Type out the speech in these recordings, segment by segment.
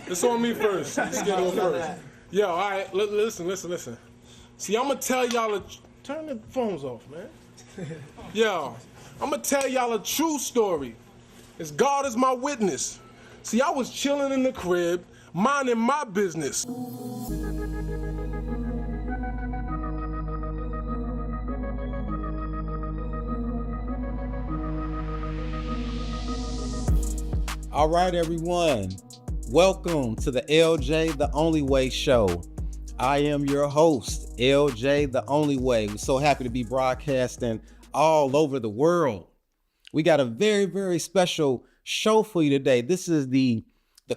It's on me first. Let's get on first. Yo, all right, listen. See, I'm going to tell y'all, turn the phones off, man. Yo, I'm going to tell y'all a true story. As God is my witness. See, I was chilling in the crib, minding my business. All right, everyone. Welcome to the Eljay the Only Way show. I am your host, Eljay the Only Way. We're so happy to be broadcasting all over the world. We got a very, very special show for you today. This is the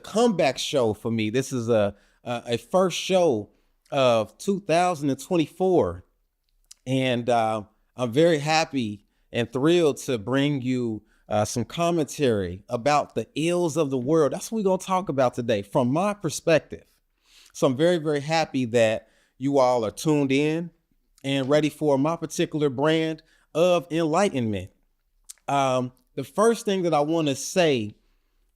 comeback show for me. This is a first show of 2024. And I'm very happy and thrilled to bring you some commentary about the ills of the world. That's what we're going to talk about today from my perspective. So I'm very, very happy that you all are tuned in and ready for my particular brand of enlightenment. The first thing that I want to say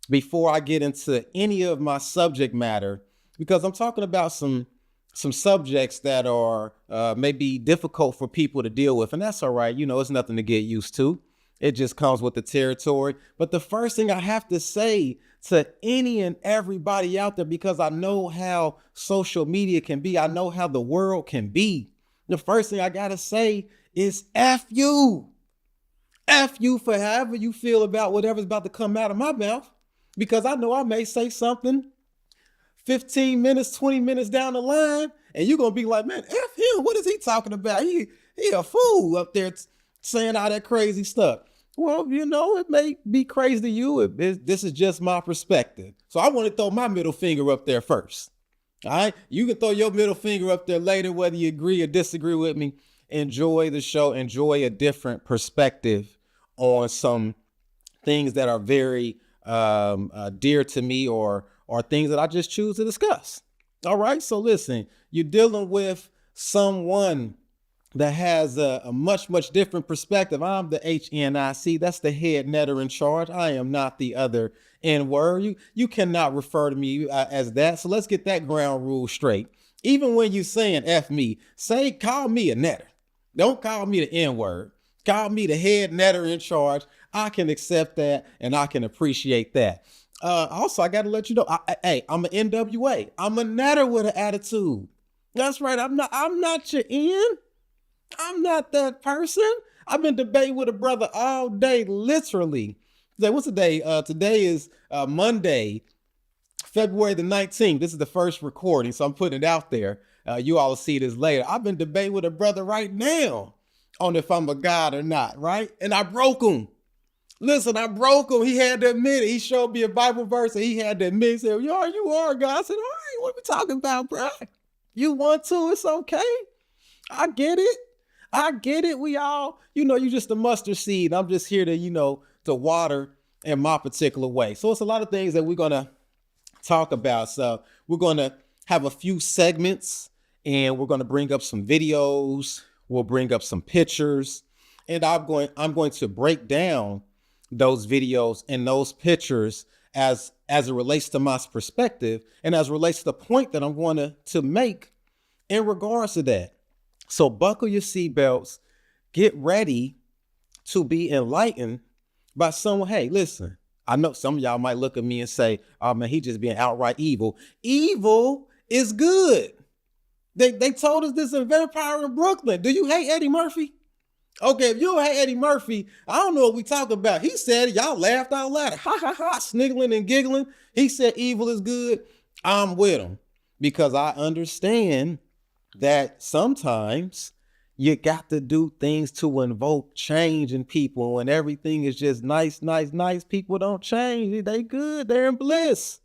before I get into any of my subject matter, because I'm talking about some subjects that are maybe difficult for people to deal with, and that's all right. You know, it's nothing to get used to. It just comes with the territory. But the first thing I have to say to any and everybody out there, because I know how social media can be, I know how the world can be. The first thing I got to say is F you. F you for however you feel about whatever's about to come out of my mouth, because I know I may say something 15 minutes, 20 minutes down the line, and you're going to be like, man, F him. What is he talking about? He a fool up there saying all that crazy stuff. Well, you know, it may be crazy to you. This is just my perspective. So I want to throw my middle finger up there first. All right. You can throw your middle finger up there later, whether you agree or disagree with me. Enjoy the show. Enjoy a different perspective on some things that are very dear to me or things that I just choose to discuss. All right. So listen, you're dealing with someone that has a much, much different perspective. I'm the HNIC. That's the head netter in charge. I am not the other N-word. You cannot refer to me as that. So let's get that ground rule straight. Even when you're saying F me, call me a netter. Don't call me the N-word. Call me the head netter in charge. I can accept that and I can appreciate that. Also, I got to let you know, I'm an NWA. I'm a netter with an attitude. That's right. I'm not your N. I'm not that person. I've been debating with a brother all day, literally. What's the day? Today is Monday, February the 19th. This is the first recording, so I'm putting it out there. You all will see this later. I've been debating with a brother right now on if I'm a god or not, right? And I broke him. Listen, I broke him. He had to admit it. He showed me a Bible verse and he had to admit it. He said, yo, you are God. I said, all right, what are we talking about, bro? You want to, it's okay. I get it. We all, you just a mustard seed. I'm just here to, to water in my particular way. So it's a lot of things that we're going to talk about. So we're going to have a few segments and we're going to bring up some videos. We'll bring up some pictures and I'm going to break down those videos and those pictures as it relates to my perspective and as it relates to the point that I'm going to make in regards to that. So buckle your seatbelts, get ready to be enlightened by someone. Hey, listen, I know some of y'all might look at me and say, oh man, he just being outright evil. Evil is good. They told us this in Vampire in Brooklyn. Do you hate Eddie Murphy? Okay, if you don't hate Eddie Murphy, I don't know what we talk about. He said it, y'all laughed out loud. Ha ha ha, sniggling and giggling. He said evil is good. I'm with him because I understand that sometimes you got to do things to invoke change in people. When everything is just nice, people don't change. They good, they're in bliss.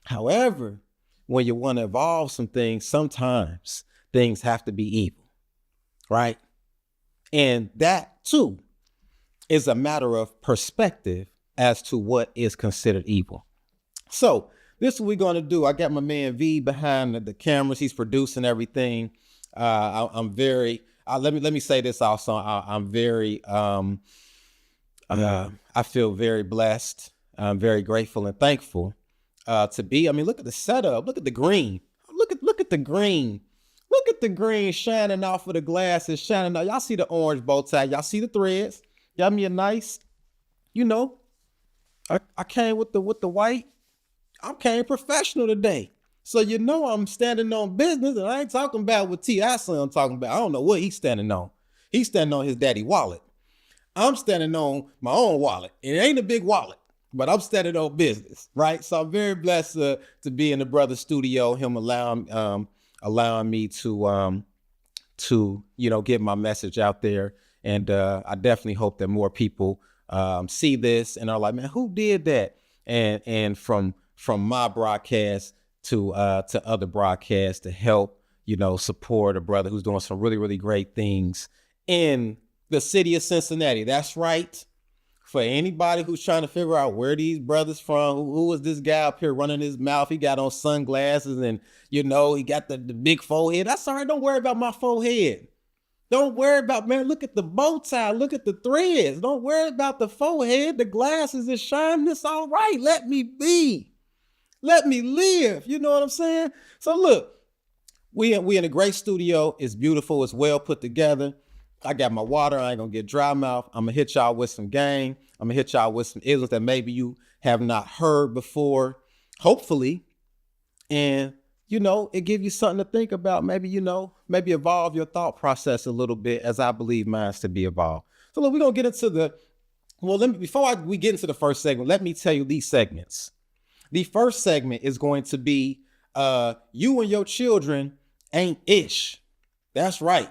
However, when you want to evolve some things, sometimes things have to be evil, right? And that too is a matter of perspective as to what is considered evil. So this is what we're going to do. I got my man V behind the cameras. He's producing everything. I'm very, let me say this also. I'm very, I feel very blessed. I'm very grateful and thankful to be. I mean, look at the setup. Look at the green. Look at the green. Look at the green shining off of the glasses, shining off. Y'all see the orange bow tie. Y'all see the threads. Y'all me a nice, you know, I came with the white. I came professional today. So you know I'm standing on business, and I ain't talking about what T.I. son talking about. I don't know what he's standing on. He's standing on his daddy wallet. I'm standing on my own wallet. It ain't a big wallet, but I'm standing on business, right? So I'm very blessed to be in the brother studio, him allowing me to get my message out there. And I definitely hope that more people see this and are like, man, who did that? And from my broadcast to other broadcasts to help, support a brother who's doing some really, really great things in the city of Cincinnati. That's right. For anybody who's trying to figure out where these brothers from, who is this guy up here running his mouth? He got on sunglasses and, he got the big forehead. That's all right. Don't worry about my forehead. Don't worry about, man, look at the bow tie. Look at the threads. Don't worry about the forehead. The glasses is shining. It's all right. Let me be. Let me live. You know what I'm saying? So look, we in a great studio. It's beautiful. It's well put together. I got my water. I ain't gonna get dry mouth. I'm gonna hit y'all with some game. I'm gonna hit y'all with some isms that maybe you have not heard before, hopefully. And, it give you something to think about. Maybe, maybe evolve your thought process a little bit, as I believe mine's to be evolved. So look, we're gonna get into before we get into the first segment, let me tell you these segments. The first segment is going to be you and your children ain't ish. That's right.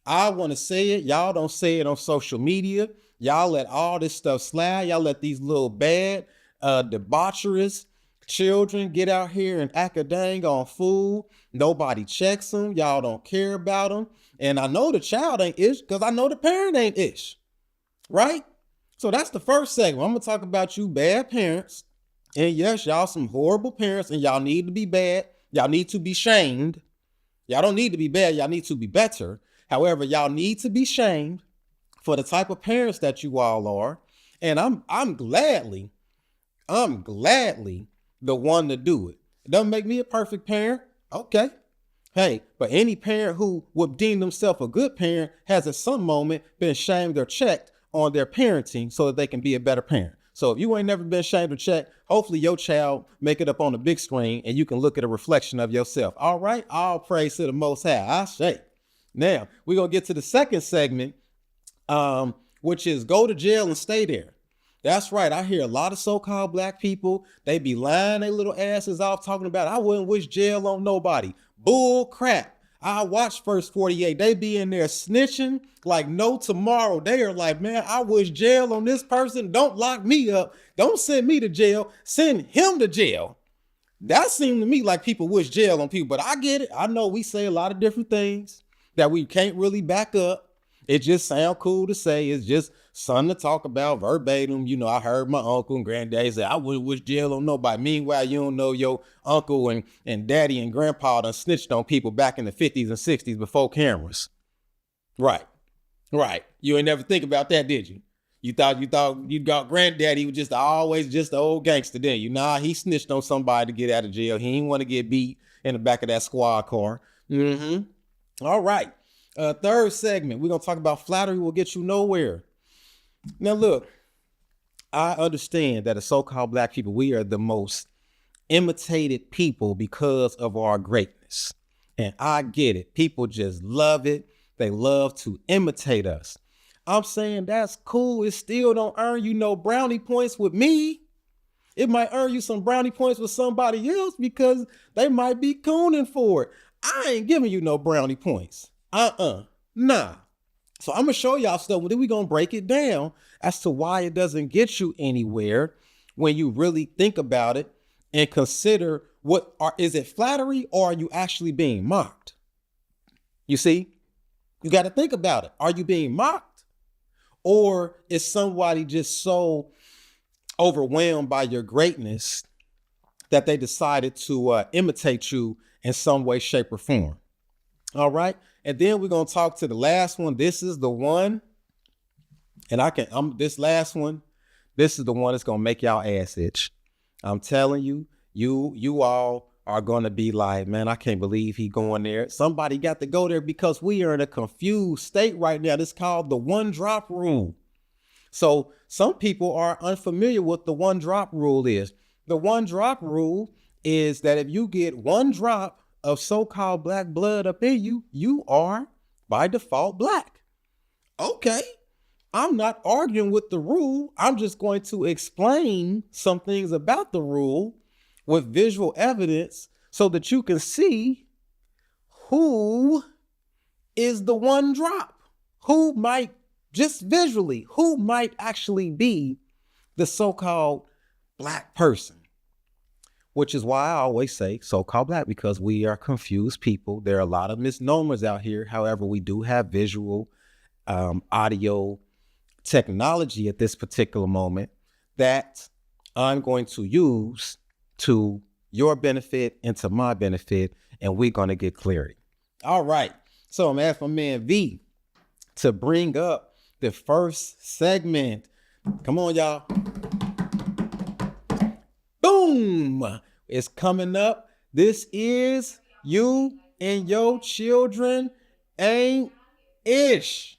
I want to say it. Y'all don't say it on social media. Y'all let all this stuff slide. Y'all let these little bad, debaucherous children get out here and act a dang on food. Nobody checks them. Y'all don't care about them. And I know the child ain't ish because I know the parent ain't ish. Right? So that's the first segment. I'm going to talk about you bad parents. And yes, y'all some horrible parents and y'all need to be bad. Y'all need to be shamed. Y'all don't need to be bad. Y'all need to be better. However, y'all need to be shamed for the type of parents that you all are. And I'm gladly the one to do it. It doesn't make me a perfect parent. Okay. Hey, but any parent who would deem themselves a good parent has at some moment been shamed or checked on their parenting so that they can be a better parent. So if you ain't never been shamed or checked, hopefully your child make it up on the big screen and you can look at a reflection of yourself. All right. All praise to the Most High. I say. Now, we're going to get to the second segment, which is go to jail and stay there. That's right. I hear a lot of so-called black people. They be lying their little asses off talking about, I wouldn't wish jail on nobody. Bull crap. I watch First 48. They be in there snitching like no tomorrow. They are like, man, I wish jail on this person. Don't lock me up. Don't send me to jail. Send him to jail. That seemed to me like people wish jail on people, but I get it. I know we say a lot of different things that we can't really back up. It just sound cool to say. It's just something to talk about verbatim. I heard my uncle and granddaddy say, I wouldn't wish jail on nobody. Meanwhile, you don't know your uncle and daddy and grandpa done snitched on people back in the 50s and 60s before cameras. Right. You ain't never think about that, did you? You thought you got granddaddy was just always just the old gangster, didn't you? Nah, he snitched on somebody to get out of jail. He didn't want to get beat in the back of that squad car. All right. Third segment, we're going to talk about flattery will get you nowhere. Now, look, I understand that as so-called black people, we are the most imitated people because of our greatness. And I get it. People just love it. They love to imitate us. I'm saying that's cool. It still don't earn you no brownie points with me. It might earn you some brownie points with somebody else because they might be cooning for it. I ain't giving you no brownie points. Nah. So I'm going to show y'all stuff. Then we're going to break it down as to why it doesn't get you anywhere when you really think about it and consider is it flattery or are you actually being mocked? You see, you got to think about it. Are you being mocked or is somebody just so overwhelmed by your greatness that they decided to imitate you in some way, shape or form? All right. And then we're going to talk to the last one. This is the one. And this last one, this is the one that's going to make y'all ass itch. I'm telling you, you all are going to be like, man, I can't believe he going there. Somebody got to go there because we are in a confused state right now. This is called the one drop rule. So some people are unfamiliar with the one drop rule is. The one drop rule is that if you get one drop of so-called black blood up in you, you are by default black. Okay, I'm not arguing with the rule. I'm just going to explain some things about the rule with visual evidence so that you can see who is the one drop, who might just visually, who might actually be the so-called black person, which is why I always say so-called black, because we are confused people. There are a lot of misnomers out here. However, we do have visual, audio technology at this particular moment that I'm going to use to your benefit and to my benefit, and we're going to get clarity. All right. So I'm asking my man V to bring up the first segment. Come on, y'all. Boom. It's coming up. This is You and Your Children Ain't Ish.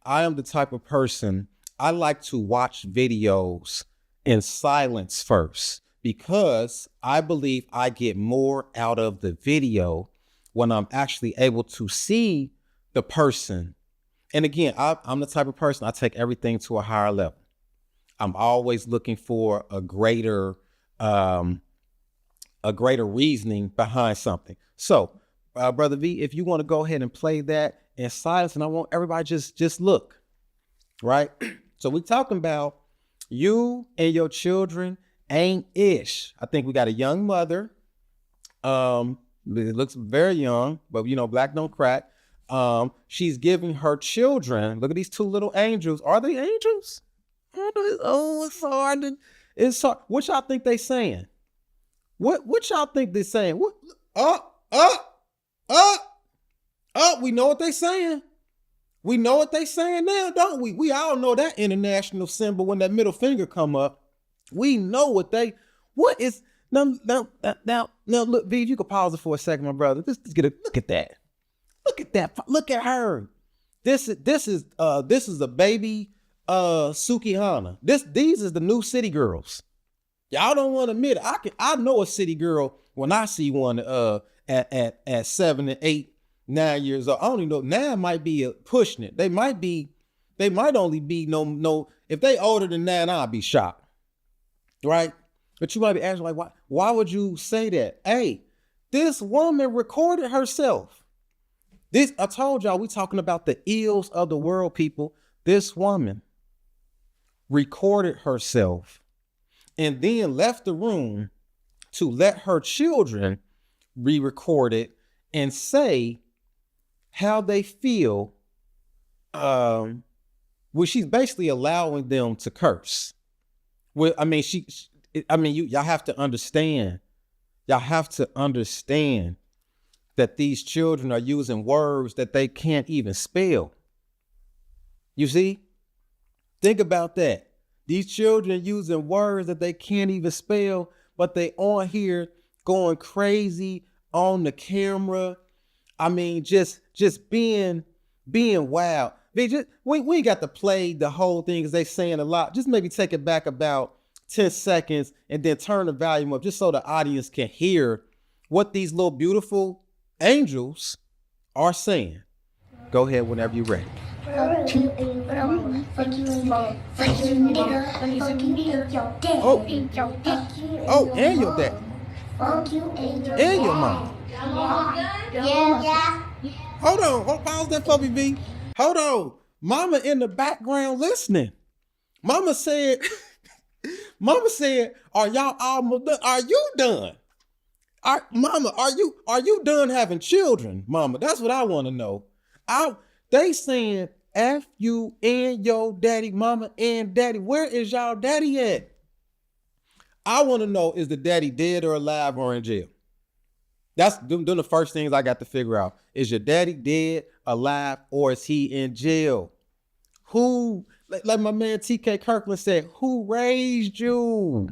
I am the type of person, I like to watch videos in silence first because I believe I get more out of the video when I'm actually able to see the person. And again, I'm the type of person, I take everything to a higher level. I'm always looking for a greater reasoning behind something. So, Brother V, if you want to go ahead and play that in silence, and I want everybody just look, right? So we're talking about you and your children ain't ish. I think we got a young mother. It looks very young, but you know, black don't crack. She's giving her children, look at these two little angels. Are they angels? Oh, it's hard. It's hard. What y'all think they saying? What y'all think they saying? What? We know what they saying. We know what they saying now, don't we? We all know that international symbol when that middle finger come up. We know what is now. Look, V, if you could pause it for a second, my brother. Let's get a look at that. Look at that. Look at her. This is a baby Sukihana. These is the new city girls. Y'all don't want to admit it. I know a city girl when I see one at 7 and 8, 9 years old. I don't even know. Now might be pushing it. They might only be no. If they older than 9, I'll be shocked. Right? But you might be asking, like, why would you say that? Hey, this woman recorded herself. I told y'all, we talking about the ills of the world, people. This woman recorded herself and then left the room to let her children re-record it and say how they feel. Well, she's basically allowing them to curse. Well, I mean, y'all have to understand. Y'all have to understand that these children are using words that they can't even spell. You see? Think about that. These children using words that they can't even spell, but they on here going crazy on the camera. I mean, just being wild. We ain't got to play the whole thing because they saying a lot. Just maybe take it back about 10 seconds and then turn the volume up just so the audience can hear what these little beautiful angels are saying. Go ahead whenever you're ready. Oh, and your dad. And your mom. Yeah. Hold on. Pause that for me, B. Hold on. Mama in the background listening. Mama said, are y'all almost done? Are you done? Mama, are you done having children? Mama, that's what I want to know. They saying F you and your daddy, mama and daddy. Where is y'all daddy at? I want to know, is the daddy dead or alive or in jail? That's the first things I got to figure out. Is your daddy dead, alive, or is he in jail? Who, like my man TK Kirkland said, who raised you?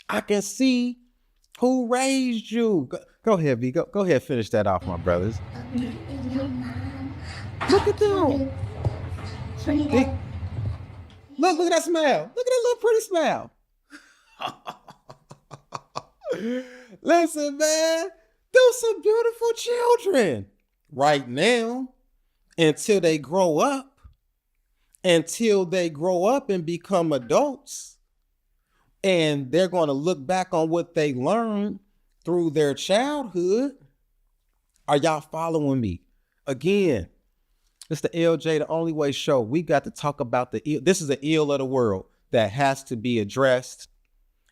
I can see Who raised you? Go ahead, V. Go ahead, finish that off, my brothers. Look at them. Look at that smile. Look at that little pretty smile. Listen, man, those some beautiful children right now until they grow up and become adults, and they're going to look back on what they learned through their childhood. Are y'all following me? Again, it's the LJ, the Only Way show. We got to talk about this is the ill of the world that has to be addressed.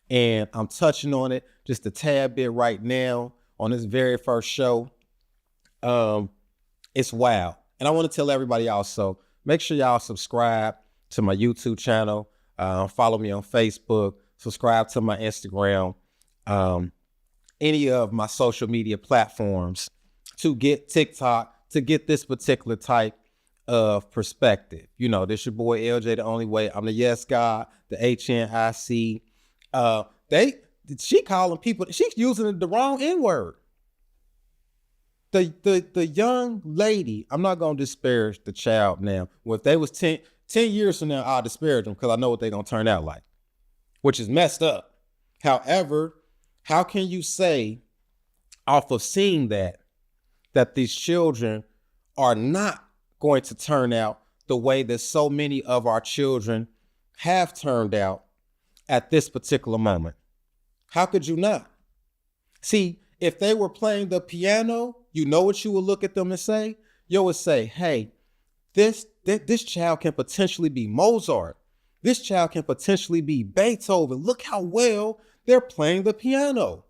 And I'm touching on it just a tad bit right now on this very first show. It's wild. And I want to tell everybody also, make sure y'all subscribe to my YouTube channel. Follow me on Facebook. Subscribe to my Instagram. Any of my social media platforms to get TikTok, to get this particular type of perspective. You know, this your boy LJ, the Only Way. I'm the Yes God, the HNIC. She calling people, she's using the wrong N-word. The young lady, I'm not going to disparage the child now. Well, if they was 10 years from now, I'll disparage them because I know what they're going to turn out like, which is messed up. However, how can you say off of seeing that these children are not going to turn out the way that so many of our children have turned out at this particular moment? How could you not? See, if they were playing the piano, you know what you would look at them and say? You would say, hey, this child can potentially be Mozart. This child can potentially be Beethoven. Look how well they're playing the piano.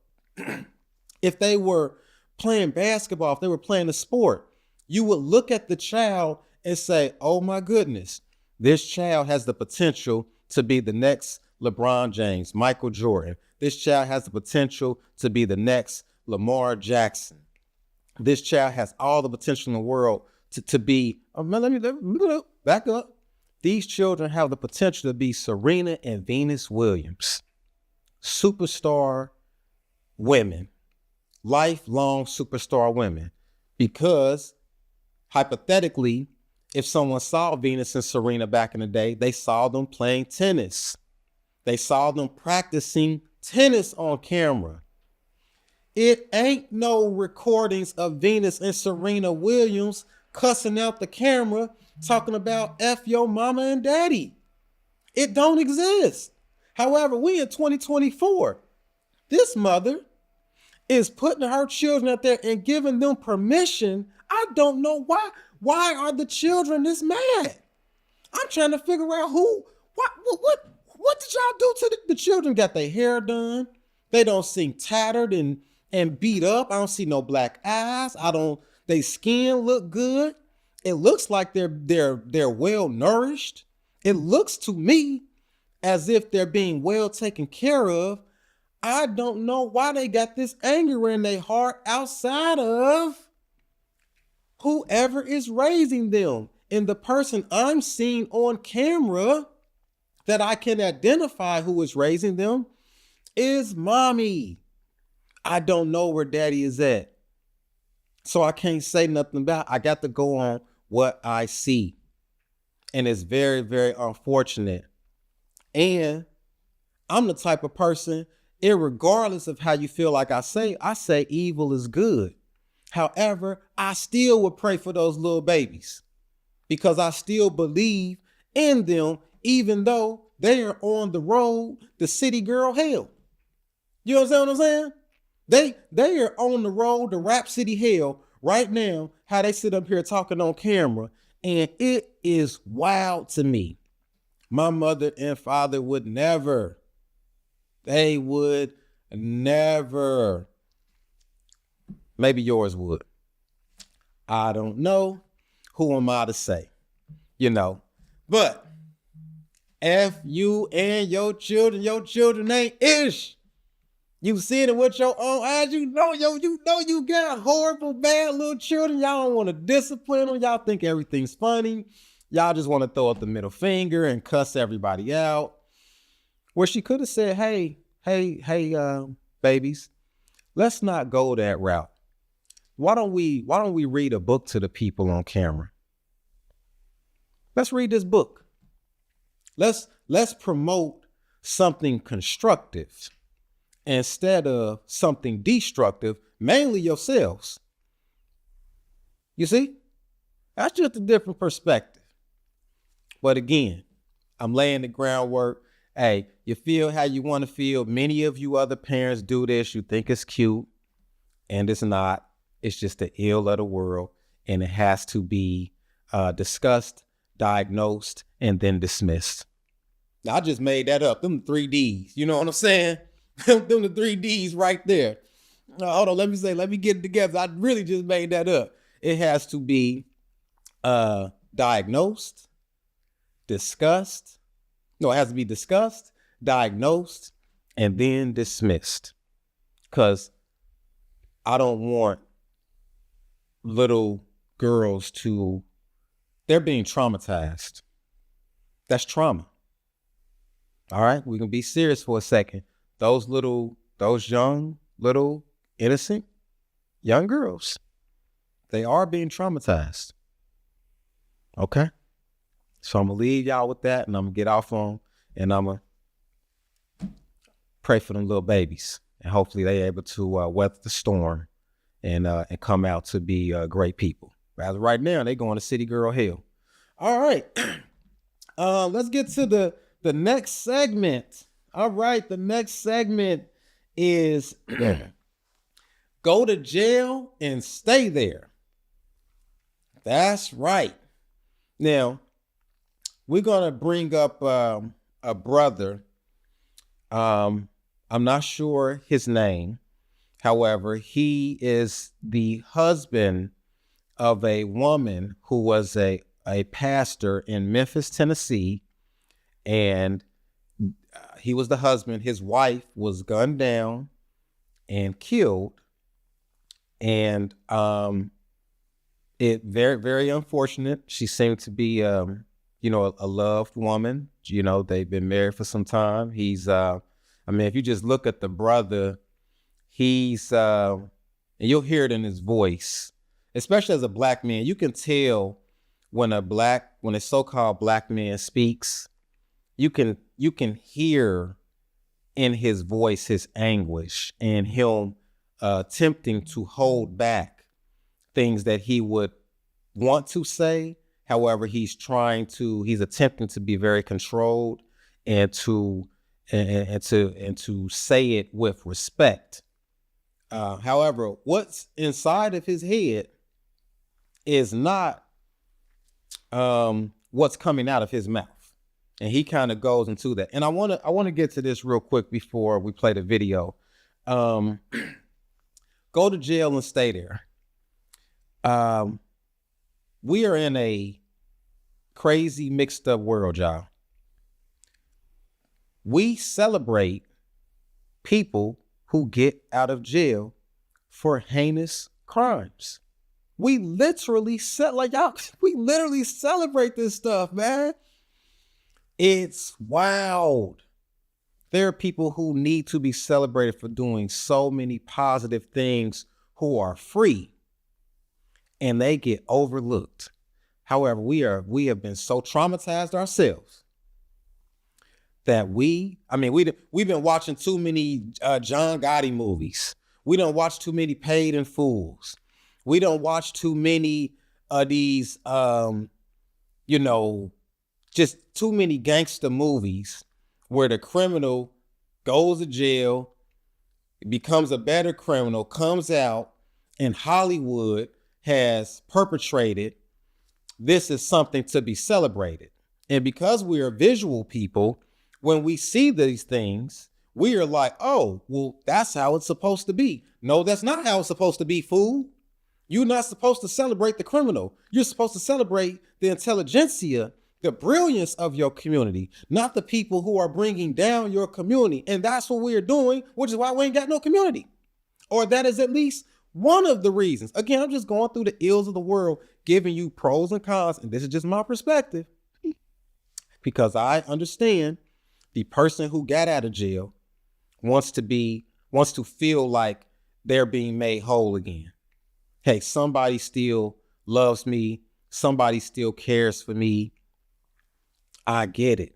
If they were playing basketball, if they were playing a sport, you would look at the child and say, oh my goodness, this child has the potential to be the next LeBron James, Michael Jordan. This child has the potential to be the next Lamar Jackson. This child has all the potential in the world to be, let me back up. These children have the potential to be Serena and Venus Williams, superstar women, lifelong superstar women, because hypothetically, if someone saw Venus and Serena back in the day, they saw them playing tennis. They saw them practicing tennis on camera. It ain't no recordings of Venus and Serena Williams cussing out the camera, talking about F your mama and daddy. It don't exist. However, we in 2024, this mother is putting her children out there and giving them permission. I don't know why. Why are the children this mad? I'm trying to figure out what did y'all do to the children? Got their hair done. They don't seem tattered and beat up. I don't see no black eyes. They skin look good. It looks like they're well nourished. It looks to me as if they're being well taken care of. I don't know why they got this anger in their heart outside of whoever is raising them. And the person I'm seeing on camera that I can identify who is raising them is mommy. I don't know where daddy is at. So I can't say nothing about it. I got to go on what I see. And it's very, very unfortunate. And I'm the type of person, irregardless of how you feel, like I say evil is good. However, I still would pray for those little babies because I still believe in them, even though they are on the road to city girl hell. You understand what I'm saying? They are on the road to rap city hell right now, how they sit up here talking on camera. And it is wild to me. My mother and father would never. They would never. Maybe yours would. I don't know. Who am I to say? You know. But if you and your children ain't ish. You seen it with your own eyes. You know you got horrible, bad little children. Y'all don't want to discipline them. Y'all think everything's funny. Y'all just want to throw up the middle finger and cuss everybody out. Where she could have said, hey, babies, let's not go that route. Why don't we read a book to the people on camera? Let's read this book. Let's promote something constructive instead of something destructive, mainly yourselves. You see? That's just a different perspective. But again, I'm laying the groundwork. Hey, you feel how you want to feel. Many of you other parents do this. You think it's cute, and it's not. It's just the ill of the world, and it has to be discussed, diagnosed, and then dismissed. Now, I just made that up. Them 3Ds. You know what I'm saying? Them the 3Ds right there. Hold on. Let me get it together. I really just made that up. It has to be diagnosed, discussed. No, it has to be discussed, diagnosed, and then dismissed. Because I don't want little girls they're being traumatized. That's trauma. All right, we can be serious for a second. Those young, little, innocent, young girls, they are being traumatized. Okay? So I'm going to leave y'all with that, and I'm going to get off on, and I'm going to pray for them little babies. And hopefully they're able to weather the storm and come out to be great people. As of right now, they're going to city girl hell. All right. Let's get to the next segment. All right. The next segment is go to jail and stay there. That's right. Now, we're going to bring up a brother. I'm not sure his name. However, he is the husband of a woman who was a pastor in Memphis, Tennessee. And he was the husband. His wife was gunned down and killed. And it very, very unfortunate. She seemed to be, a loved woman. They've been married for some time. He's, if you just look at the brother, he's, and you'll hear it in his voice, especially as a black man. You can tell when a so-called black man speaks, you can hear in his voice his anguish and him attempting to hold back things that he would want to say. However, he's attempting to be very controlled and to say it with respect. However, what's inside of his head is not what's coming out of his mouth. And he kind of goes into that. And I want to get to this real quick before we play the video. Go to jail and stay there. We are in a crazy mixed up world, y'all. We celebrate people who get out of jail for heinous crimes. We literally celebrate this stuff, man. It's wild. There are people who need to be celebrated for doing so many positive things who are free, and they get overlooked. However, we have been so traumatized ourselves that we've been watching too many John Gotti movies. We don't watch too many Paid in Fools. We don't watch too many of these, just too many gangster movies where the criminal goes to jail, becomes a better criminal, comes out, and Hollywood has perpetrated. This is something to be celebrated. And because we are visual people, when we see these things, we are like, oh, well, that's how it's supposed to be. No, that's not how it's supposed to be, fool. You're not supposed to celebrate the criminal. You're supposed to celebrate the intelligentsia, the brilliance of your community, not the people who are bringing down your community. And that's what we're doing, which is why we ain't got no community. Or that is at least one of the reasons. Again, I'm just going through the ills of the world, giving you pros and cons. And this is just my perspective, because I understand the person who got out of jail wants to feel like they're being made whole again. Hey, somebody still loves me. Somebody still cares for me. I get it.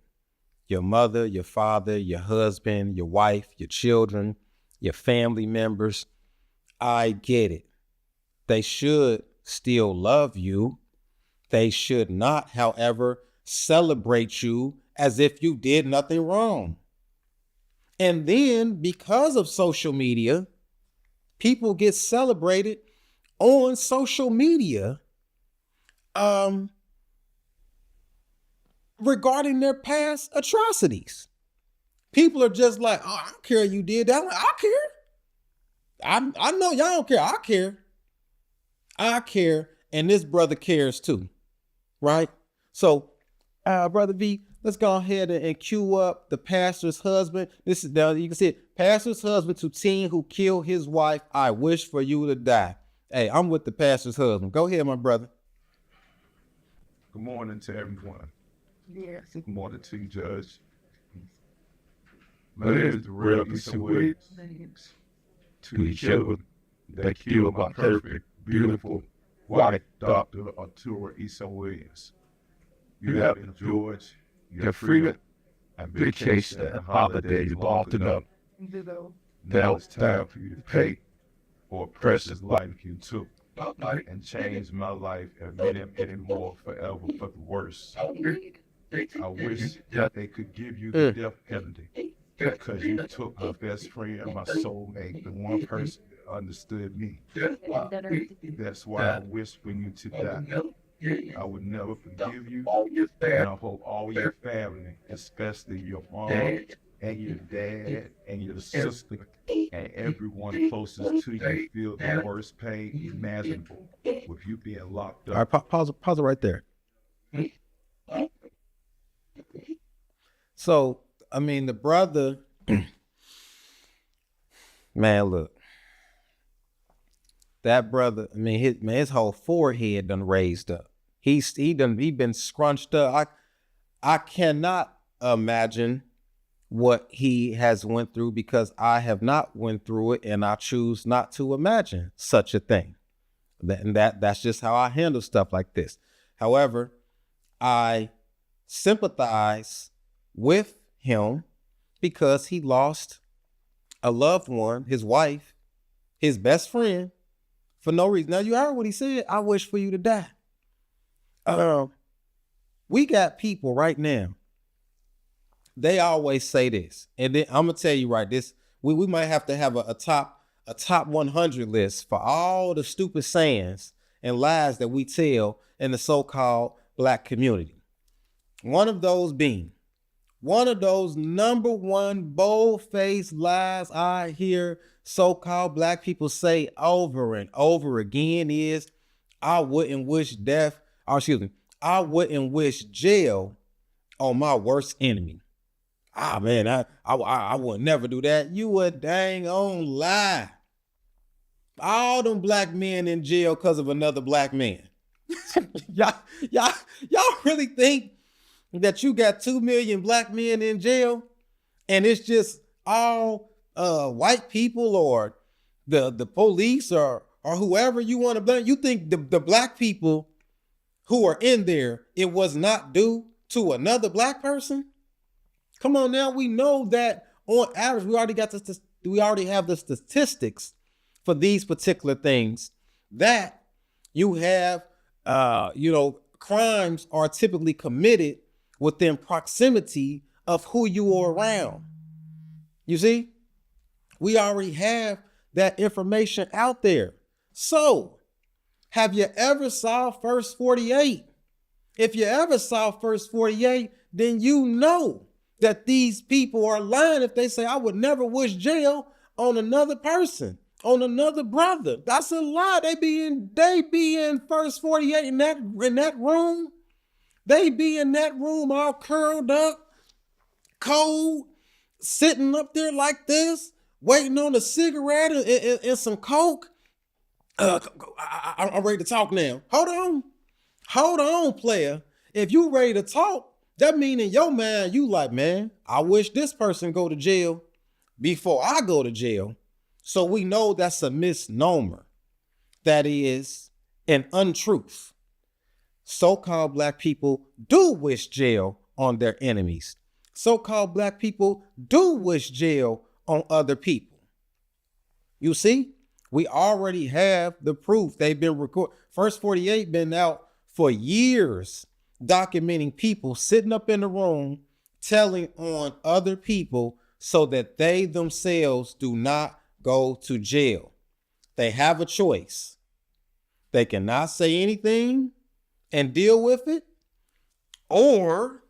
Your mother, your father, your husband, your wife, your children, your family members. I get it. They should still love you. They should not, however, celebrate you as if you did nothing wrong. And then because of social media, people get celebrated on social media regarding their past atrocities. People are just like, oh, I don't care you did that. Like, I care. I know y'all don't care. I care. I care. And this brother cares too. Right? So, Brother V, let's go ahead and cue up the pastor's husband. This is down. You can see it. Pastor's husband to teen who killed his wife. I wish for you to die. Hey, I'm with the pastor's husband. Go ahead, my brother. Good morning to everyone. Yes. Good morning to you, Judge. My name is the real Eljay. To each other that killed my perfect, beautiful white Dr. Arturo Eljay. You have enjoyed your freedom and vacation and holidays long enough. Now it's time for you to pay for a precious life you took and changed my life and many, many more forever for the worse. I wish that they could give you the death penalty because you took my best friend, my soulmate, the one person that understood me. That's why I wish for you to die. I would never forgive you, and I hope all your family, especially your mom and your dad and your sister and everyone closest to you, feel the worst pain imaginable with you being locked up. All right, pause it right there. So, I mean, the brother, man, look, that brother, I mean, his whole forehead done raised up. He been scrunched up. I cannot imagine what he has went through because I have not went through it, and I choose not to imagine such a thing. That's just how I handle stuff like this. However, I sympathize with him because he lost a loved one, his wife, his best friend, for no reason. Now, you heard what he said. I wish for you to die. We got people right now. They always say this, and then I'm gonna tell you right. This we might have to have a top 100 list for all the stupid sayings and lies that we tell in the so-called Black community. One of those number one bold-faced lies I hear so-called Black people say over and over again is, I wouldn't wish jail on my worst enemy. Ah, man, I would never do that. You a dang on lie. All them Black men in jail because of another Black man. y'all really think that you got 2 million Black men in jail and it's just all white people or the police or whoever you want to blame? You think the Black people who are in there, it was not due to another Black person? Come on now, we know that on average, we already have the statistics for these particular things that you have, crimes are typically committed within proximity of who you are around. You see, we already have that information out there. So, have you ever saw First 48? If you ever saw First 48, then you know that these people are lying if they say, I would never wish jail on another person, on another brother. That's a lie. They be in First 48 in that room. They be in that room all curled up, cold, sitting up there like this, waiting on a cigarette and some Coke. I'm ready to talk now. Hold on, player. If you ready to talk, that mean in your mind, you like, man, I wish this person go to jail before I go to jail. So we know that's a misnomer. That is an untruth. So-called black people do wish jail on their enemies. So-called black people do wish jail on other people. You see, we already have the proof. They've been recorded. First 48 been out for years, documenting people sitting up in the room, telling on other people so that they themselves do not go to jail. They have a choice. They cannot say anything and deal with it, or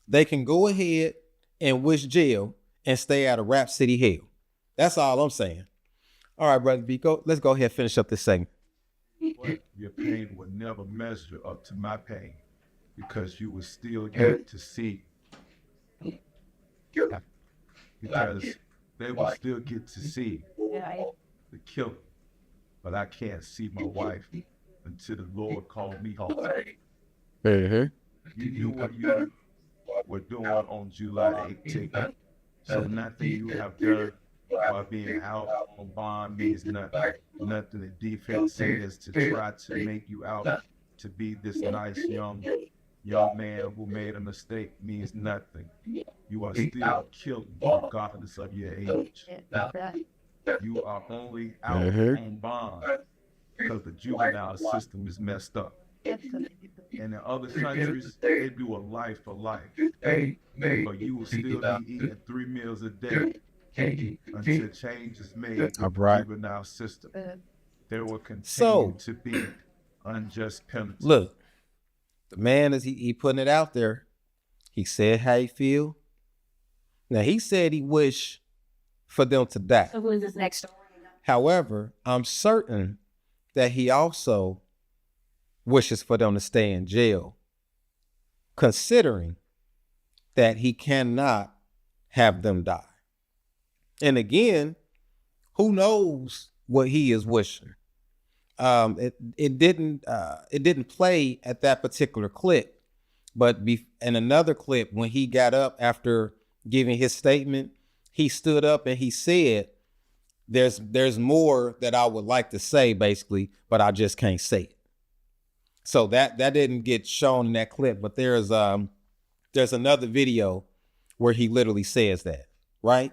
they can go ahead and wish jail and stay out of Rap City hell. That's all I'm saying. All right, Brother B, let's go ahead and finish up this segment. But your pain will never measure up to my pain because you will still get to see. Because they will still get to see the killer. But I can't see my wife until the Lord called me home. You knew what you were doing on July 18th. So nothing you have done while being out on bond means nothing. Nothing the defense says to try to make you out to be this nice young man who made a mistake means nothing. You are still killed regardless of your age. You are only out on bond because the juvenile system is messed up. And in other countries, they do a life for life. But you will still be eating 3 meals a day until change is made with the juvenile system. There will continue to be unjust penalties. Look, the man, as he putting it out there, he said how he feel. Now, he said he wished for them to die. So who is this next story? However, I'm certain that he also wishes for them to stay in jail, considering that he cannot have them die. And again, who knows what he is wishing? It didn't play at that particular clip, but in another clip, when he got up after giving his statement, he stood up and he said, there's more that I would like to say, basically, but I just can't say it. So that didn't get shown in that clip, but there's another video where he literally says that, right?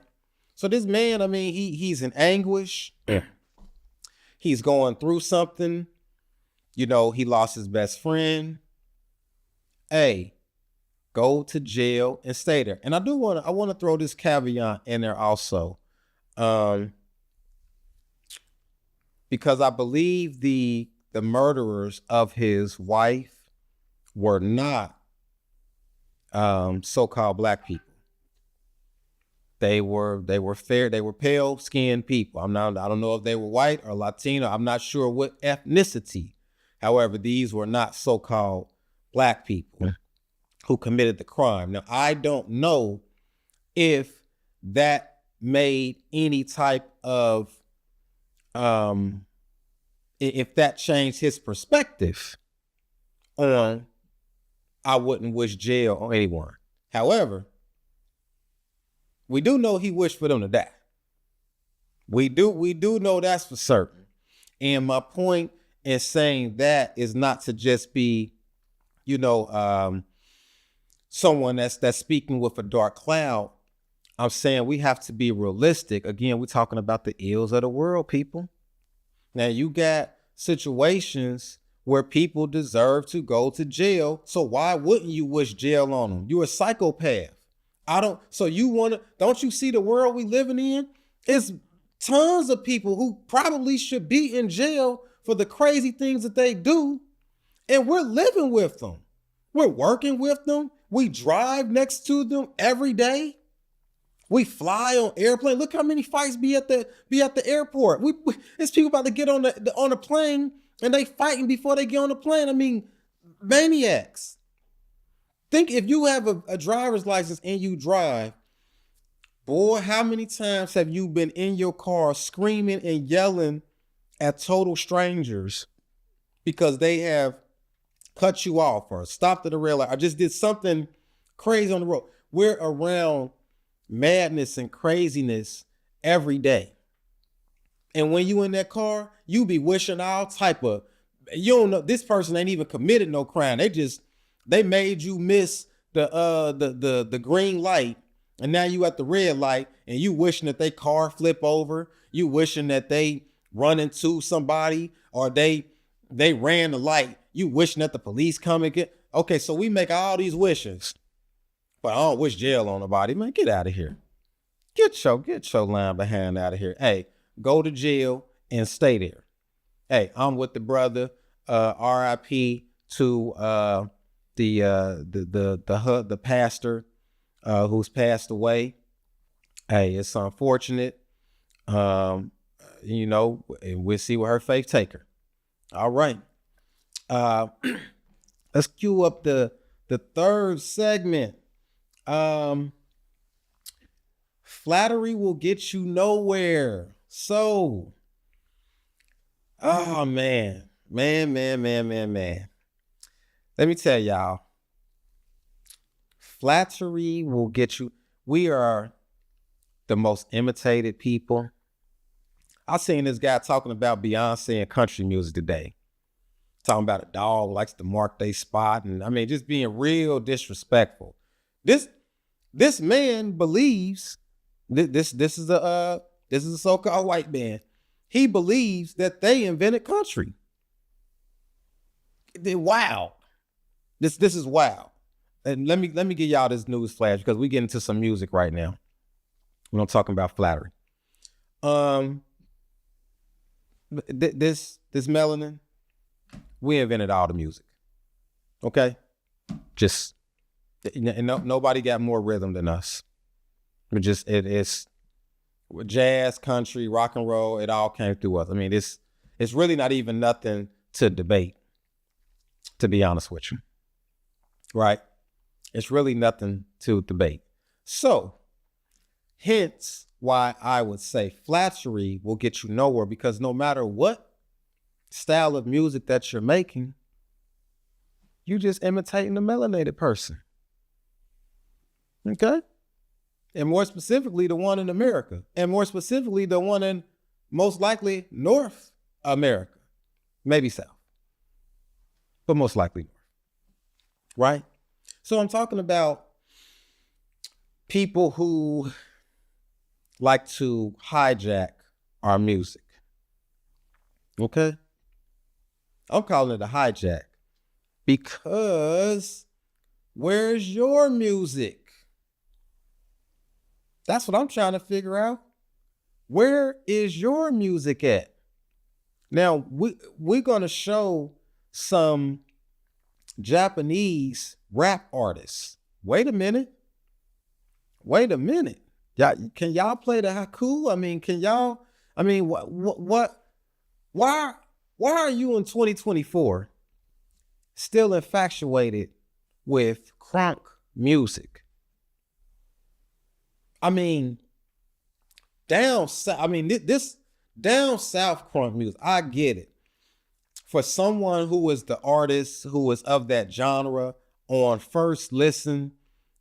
So this man, I mean, he's in anguish. Yeah. He's going through something. You know, he lost his best friend. Hey, go to jail and stay there. And I want to throw this caveat in there also. Because I believe the murderers of his wife were not so-called black people. They were fair, they were pale-skinned people. I don't know if they were white or Latino. I'm not sure what ethnicity. However, these were not so-called black people who committed the crime. Now, I don't know if that made any type of if that changed his perspective on I wouldn't wish jail on anyone. However, we do know he wished for them to die. We do know that's for certain. And my point in saying that is not to just be, someone that's speaking with a dark cloud. I'm saying we have to be realistic. Again, we're talking about the ills of the world, people. Now, you got situations where people deserve to go to jail. So why wouldn't you wish jail on them? You're a psychopath. Don't you see the world we living in? It's tons of people who probably should be in jail for the crazy things that they do. And we're living with them. We're working with them. We drive next to them every day. We fly on airplane. Look how many fights be at the airport. It's people about to get on the plane and they fighting before they get on the plane. I mean, maniacs. Think if you have a driver's license and you drive, boy, how many times have you been in your car screaming and yelling at total strangers because they have cut you off or stopped at a red light or just did something crazy on the road? We're around madness and craziness every day. And when you in that car, you be wishing all type of, you don't know, this person ain't even committed no crime. They made you miss the green light, and now you at the red light, and you wishing that they car flip over, you wishing that they run into somebody, or they ran the light, you wishing that the police come and get. Okay, so we make all these wishes, but I don't wish jail on nobody. Man, get out of here. Get your line behind out of here. Hey, go to jail and stay there. Hey, I'm with the brother. RIP to the pastor who's passed away. Hey, it's unfortunate. And we'll see where her faith take her. All right. Let's cue up the third segment. Flattery will get you nowhere. So, oh man. Let me tell y'all. Flattery will get you. We are the most imitated people. I seen this guy talking about Beyonce and country music today. Talking about a dog likes to mark their spot, and I mean, just being real disrespectful. This man believes this is a so-called white man. He believes that they invented country. Wow, this is wild. And let me give y'all this news flash, because we get into some music right now. We're not talking about flattery. This melanin, we invented all the music. Okay, just nobody got more rhythm than us. It's jazz, country, rock and roll. It all came through us. I mean, it's really not even nothing to debate, to be honest with you. Right? It's really nothing to debate. So, hence why I would say flattery will get you nowhere, because no matter what style of music that you're making, you just imitating the melanated person. Okay? And more specifically, the one in America. And more specifically, the one in most likely North America. Maybe South. But most likely North. Right? So I'm talking about people who like to hijack our music. Okay? I'm calling it a hijack because where's your music? That's what I'm trying to figure out. Where is your music at? Now, we're going to show some Japanese rap artists. Wait a minute. Can y'all play the haiku? Why are you in 2024 still infatuated with crunk music? I mean, down south, this down south crunk music, I get it. For someone who is the artist, who is of that genre, on first listen,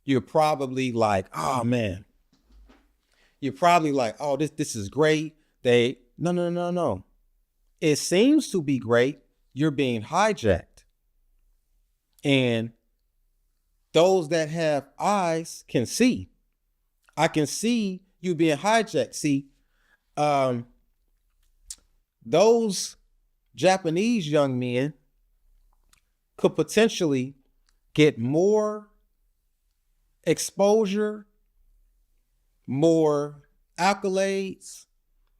you're probably like, oh man. You're probably like, oh, this is great. No. It seems to be great. You're being hijacked. And those that have eyes can see. I can see you being hijacked. See, those Japanese young men could potentially get more exposure, more accolades,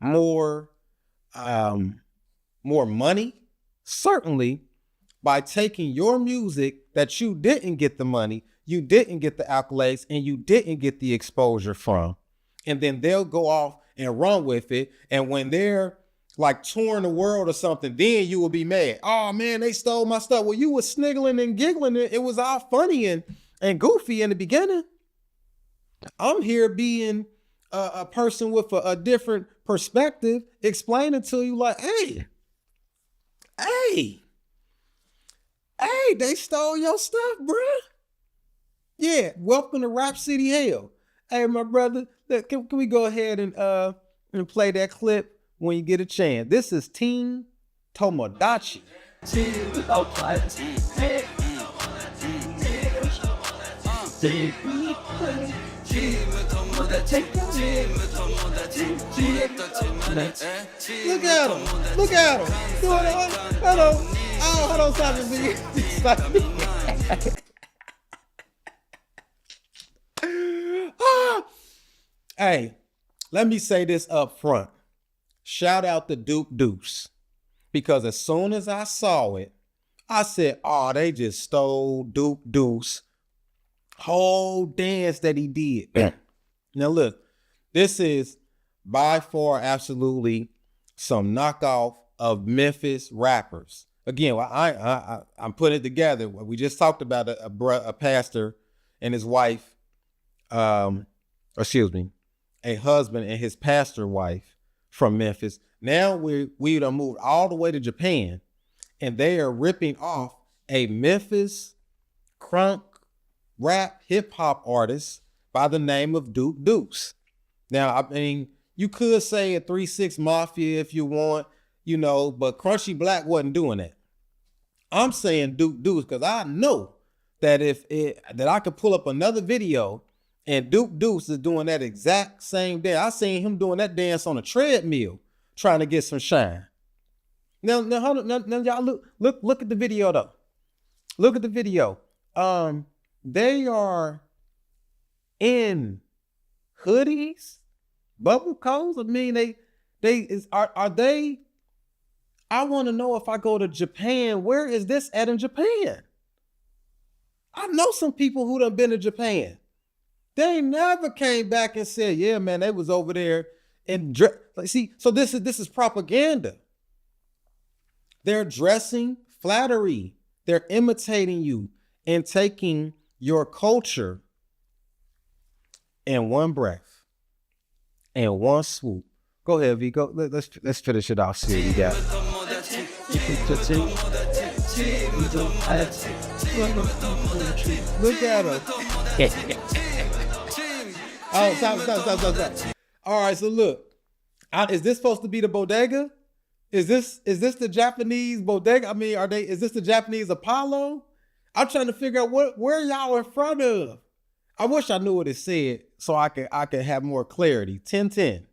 more money, certainly, by taking your music that you didn't get the money, you didn't get the accolades, and you didn't get the exposure from. And then they'll go off and run with it. And when they're like touring the world or something, then you will be mad. Oh man, they stole my stuff. Well, you were sniggling and giggling. It was all funny and goofy in the beginning. I'm here being a person with a different perspective, explaining to you like, hey, they stole your stuff, bruh. Yeah, welcome to Rap City Hell. Hey, my brother, can we go ahead and play that clip when you get a chance. This is Team Tomodachi. Look at him. Look at him. Hold on, stop it, Stop it. Hey, let me say this up front. Shout out to Duke Deuce. Because as soon as I saw it, I said, oh, they just stole Duke Deuce whole dance that he did. Now look, this is by far absolutely some knockoff of Memphis rappers. Again, I'm putting it together. We just talked about a pastor and his wife, a husband and his pastor wife from Memphis. Now we done moved all the way to Japan, and they are ripping off a Memphis crunk rap hip hop artist by the name of Duke Deuce. Now, I mean, you could say a 3-6 Mafia if you want, but Crunchy Black wasn't doing that. I'm saying Duke Deuce because I know that that I could pull up another video and Duke Deuce is doing that exact same dance. I seen him doing that dance on a treadmill, trying to get some shine. Now hold on. Now y'all look at the video though. Look at the video. They are in hoodies, bubble coats. I mean, are they? I want to know if I go to Japan, where is this at in Japan? I know some people who done been to Japan. They never came back and said, yeah, man, they was over there and see, so this is propaganda. They're dressing flattery. They're imitating you and taking your culture in one breath, in one swoop. Go ahead, V. Go. Let's finish it off. See what you got. Look at him. Oh, stop. All right, so look. Is this supposed to be the bodega? Is this the Japanese bodega? I mean, is this the Japanese Apollo? I'm trying to figure out where y'all in front of. I wish I knew what it said so I could have more clarity. 10-10.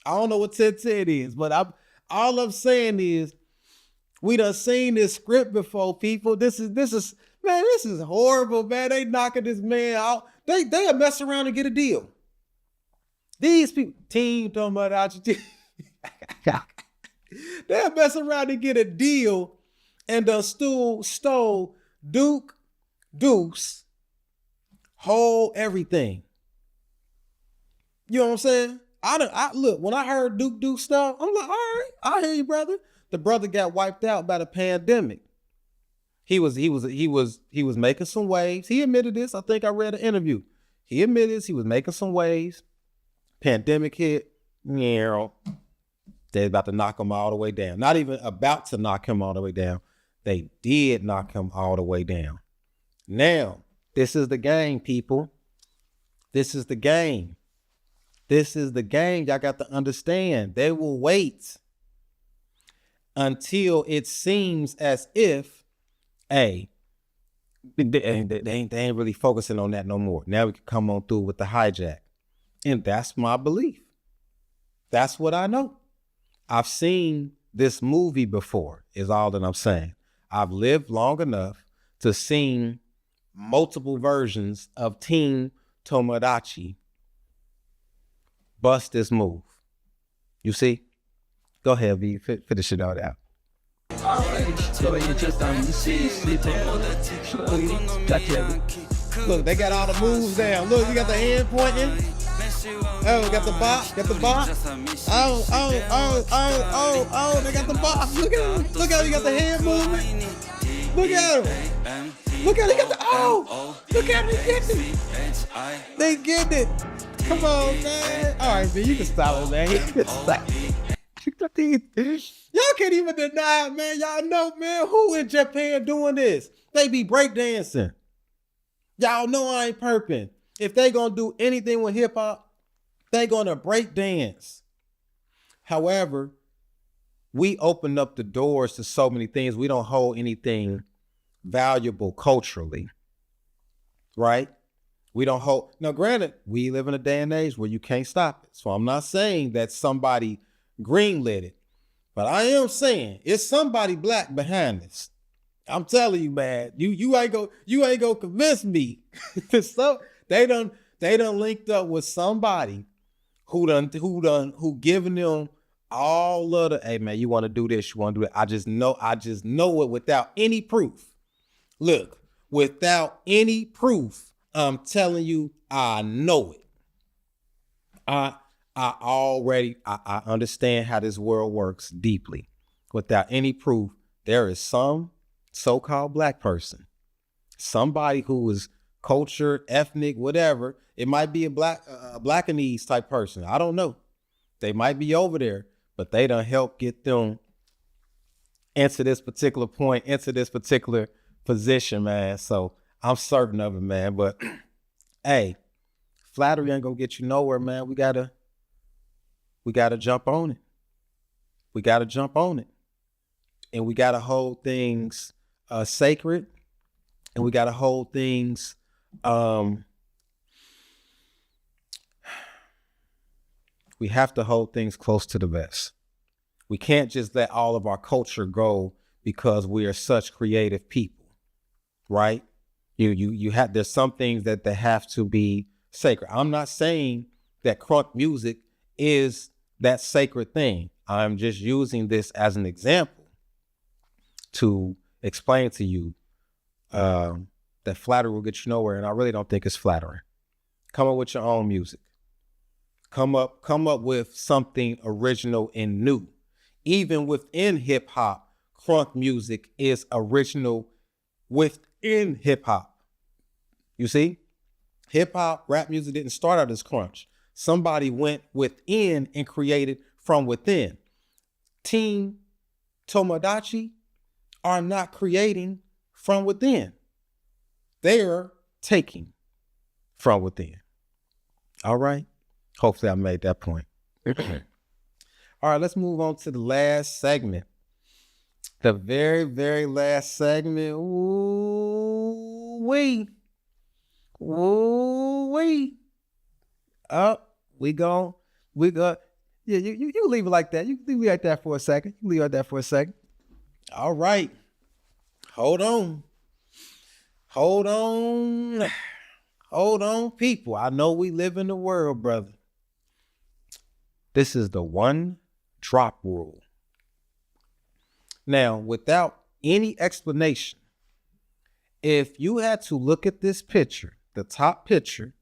I don't know what 10-10 is, but all I'm saying is we done seen this script before, people. This is horrible, man. They knocking this man out. They'll mess around and get a deal. These people, Team Tomodachi, they'll mess around and get a deal and stole Duke Deuce whole everything. You know what I'm saying? I look, when I heard Duke Deuce stuff, I'm like, all right, I hear you, brother. The brother got wiped out by the pandemic. He was making some waves. He admitted this. I think I read an interview. He admitted this. He was making some waves. Pandemic hit. They're about to knock him all the way down. Not even about to knock him all the way down. They did knock him all the way down. Now, this is the game, people. This is the game. This is the game. Y'all got to understand. They will wait until it seems as if, hey, they ain't really focusing on that no more. Now we can come on through with the hijack. And that's my belief. That's what I know. I've seen this movie before, is all that I'm saying. I've lived long enough to see multiple versions of Team Tomodachi bust this move. You see? Go ahead, V. Finish it all out. Look, they got all the moves down. Look, you got the hand pointing. Oh, got the bop. Got the bop. Oh, they got the bop. Look at him. Look at him. He got the hand movement. Look at him. Look at him. He got the, look at him. They getting it. They getting it. Come on, man. All right, man. You can stop it, man. You can stop it. Y'all can't even deny it, man. Y'all know, man, who in Japan doing this? They be breakdancing. Y'all know I ain't perping. If they gonna do anything with hip hop, they gonna break dance. However, we open up the doors to so many things. We don't hold anything valuable culturally, right? We don't hold. Now, granted, we live in a day and age where you can't stop it. So I'm not saying that somebody greenlit it, but I am saying it's somebody black behind this. I'm telling you, man, you ain't go convince me. So they done linked up with somebody who giving them all of the, hey man, you want to do this, you want to do it. I just know it without any proof. Look, without any proof, I'm telling you, I know it. I understand how this world works deeply. Without any proof, there is some so-called black person, somebody who is cultured, ethnic, whatever. It might be a Blackanese type person. I don't know. They might be over there, but they done help get them into this particular point, into this particular position, man. So I'm certain of it, man. But hey, flattery ain't gonna get you nowhere, man. We gotta jump on it. We gotta jump on it. And we gotta hold things sacred. And we gotta hold things we have to hold things close to the vest. We can't just let all of our culture go because we are such creative people, right? You have, there's some things that have to be sacred. I'm not saying that crunk music is that sacred thing. I'm just using this as an example to explain to you that flattery will get you nowhere, and I really don't think it's flattering. Come up with your own music. Come up with something original and new. Even within hip hop, crunk music is original within hip hop. You see, hip hop, rap music didn't start out as crunch. Somebody went within and created from within. Team Tomodachi are not creating from within. They're taking from within. All right. Hopefully I made that point. All right, let's move on to the last segment. The very, very last segment. Ooh-wee. Ooh-wee. Up, we go. Yeah, you leave it like that. You leave it like that for a second. You leave it like that for a second. All right. Hold on, people. I know we live in the world, brother. This is the one drop rule. Now, without any explanation, if you had to look at this picture, the top picture,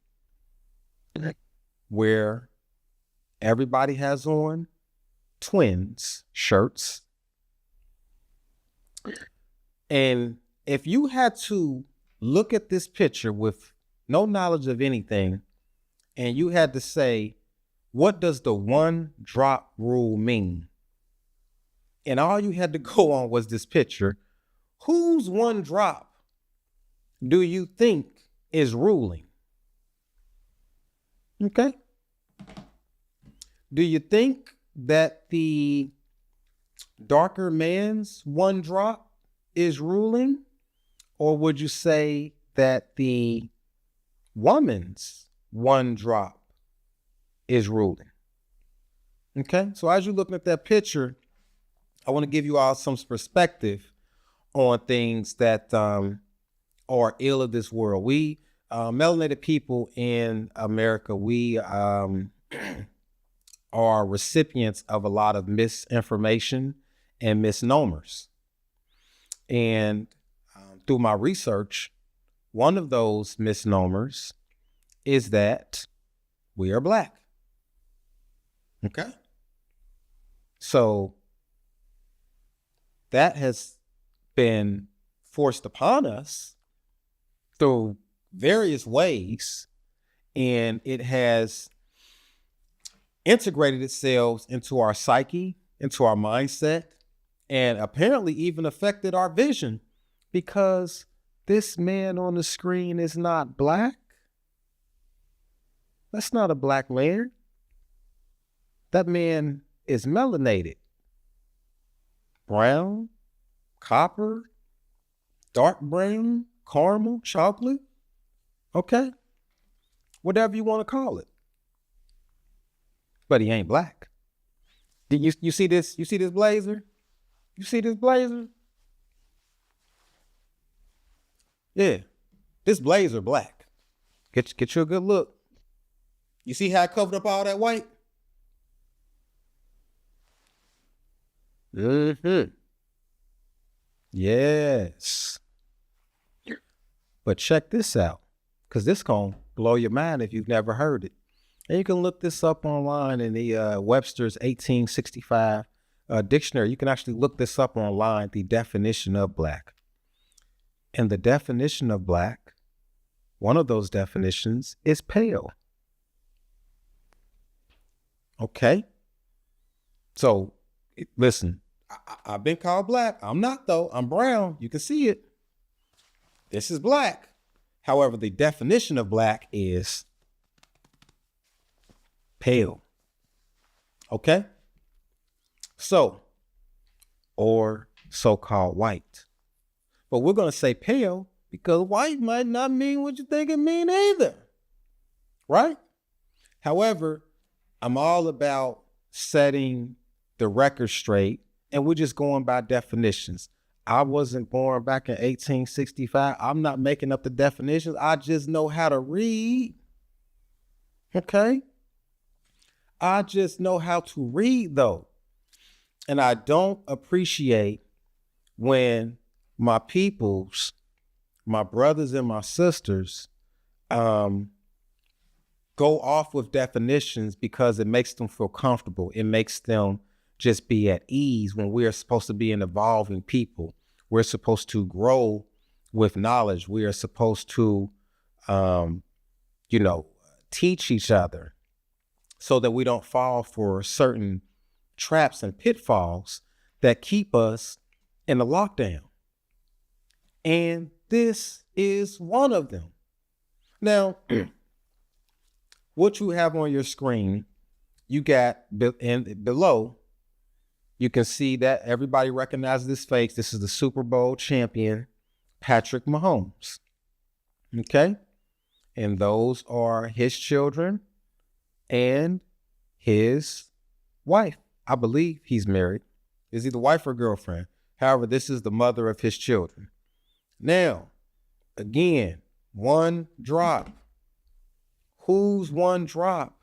where everybody has on twins shirts, and if you had to look at this picture with no knowledge of anything, and you had to say, what does the one drop rule mean? And all you had to go on was this picture. Whose one drop do you think is ruling? Okay. Do you think that the darker man's one drop is ruling? Or would you say that the woman's one drop is ruling? Okay, so as you're looking at that picture, I want to give you all some perspective on things that are ill of this world. We melanated people in America, we are recipients of a lot of misinformation and misnomers. And through my research, one of those misnomers is that we are black. Okay. So that has been forced upon us through various ways, and it has integrated itself into our psyche, into our mindset, and apparently even affected our vision, because this man on the screen is not black. That's not a black man. That man is melanated. brown, copper, dark brown, caramel, chocolate. Okay. Whatever you want to call it. But he ain't black. Did you see this? You see this blazer? You see this blazer? Yeah. This blazer black. Get you a good look. You see how I covered up all that white? Mm-hmm. Yes. But check this out, because this gonna blow your mind if you've never heard it. And you can look this up online in the Webster's 1865 dictionary. You can actually look this up online, the definition of black. And the definition of black, one of those definitions is pale. Okay? So, listen, I've been called black. I'm not, though. I'm brown. You can see it. This is black. However, the definition of black is pale. Okay? So, or so-called white. But we're going to say pale because white might not mean what you think it mean either. Right? However, I'm all about setting the record straight, and we're just going by definitions. I wasn't born back in 1865. I'm not making up the definitions. I just know how to read. Okay? I just know how to read, though. And I don't appreciate when my peoples, my brothers and my sisters, go off with definitions because it makes them feel comfortable. It makes them just be at ease when we're supposed to be an evolving people. We're supposed to grow with knowledge. We are supposed to, teach each other so that we don't fall for certain traps and pitfalls that keep us in a lockdown. And this is one of them. Now, what you have on your screen, you got below, you can see that everybody recognizes this face. This is the Super Bowl champion, Patrick Mahomes. Okay? And those are his children and his wife. I believe he's married. Is he the wife or girlfriend? However, this is the mother of his children. Now, again, one drop. Whose one drop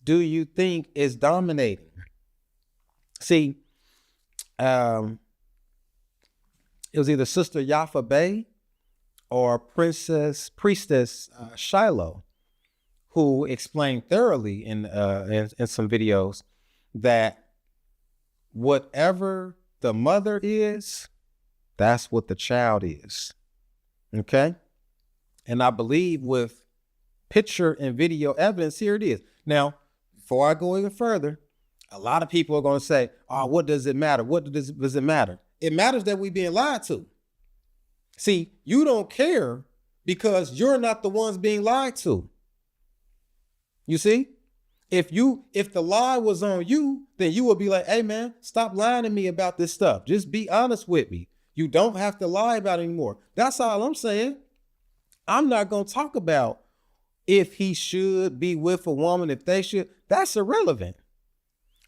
do you think is dominating? See, it was either Sister Yafa Bay or Priestess Shiloh, who explained thoroughly in some videos that whatever the mother is, that's what the child is. Okay? And I believe with picture and video evidence, here it is. Now, before I go even further, a lot of people are going to say, oh, what does it matter? What does it matter? It matters that we're being lied to. See, you don't care because you're not the ones being lied to. You see? If the lie was on you, then you would be like, hey man, stop lying to me about this stuff. Just be honest with me. You don't have to lie about it anymore. That's all I'm saying. I'm not going to talk about if he should be with a woman, if they should. That's irrelevant.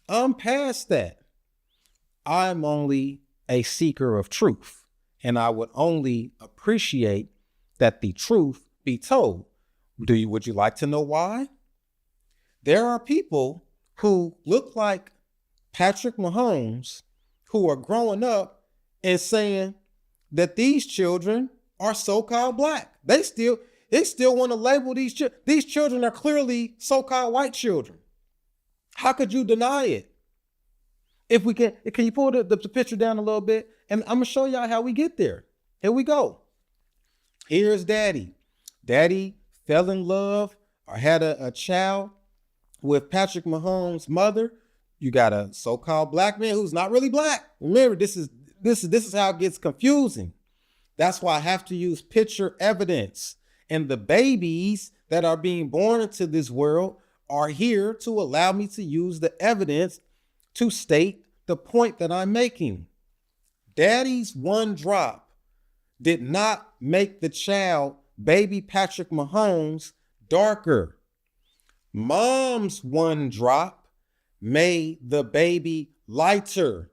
I'm past that. I'm only a seeker of truth, and I would only appreciate that the truth be told. Would you like to know why? There are people who look like Patrick Mahomes who are growing up and saying that these children are so-called black. They still want to label these children. These children are clearly so-called white children. How could you deny it? If we can you pull the picture down a little bit? And I'm gonna show y'all how we get there. Here we go. Here's Daddy. Daddy fell in love or had a child with Patrick Mahomes' mother. You got a so-called black man who's not really black. Remember, this is how it gets confusing. That's why I have to use picture evidence. And the babies that are being born into this world are here to allow me to use the evidence to state the point that I'm making. Daddy's one drop did not make the child, baby Patrick Mahomes, darker. Mom's one drop made the baby lighter.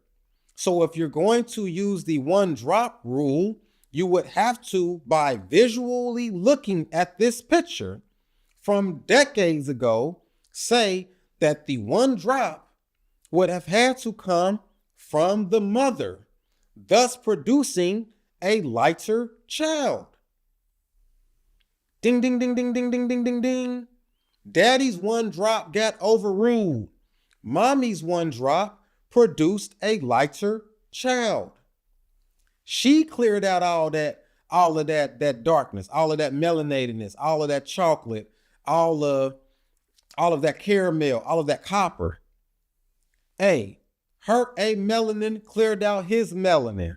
So if you're going to use the one drop rule, you would have to, by visually looking at this picture from decades ago, say that the one drop would have had to come from the mother, thus producing a lighter child. Ding, ding, ding, ding, ding, ding, ding, ding, ding. Daddy's one drop got overruled. Mommy's one drop produced a lighter child. She cleared out all of that darkness, all of that melanatedness, all of that chocolate, all of that caramel, all of that copper. Hey, her A melanin cleared out his melanin.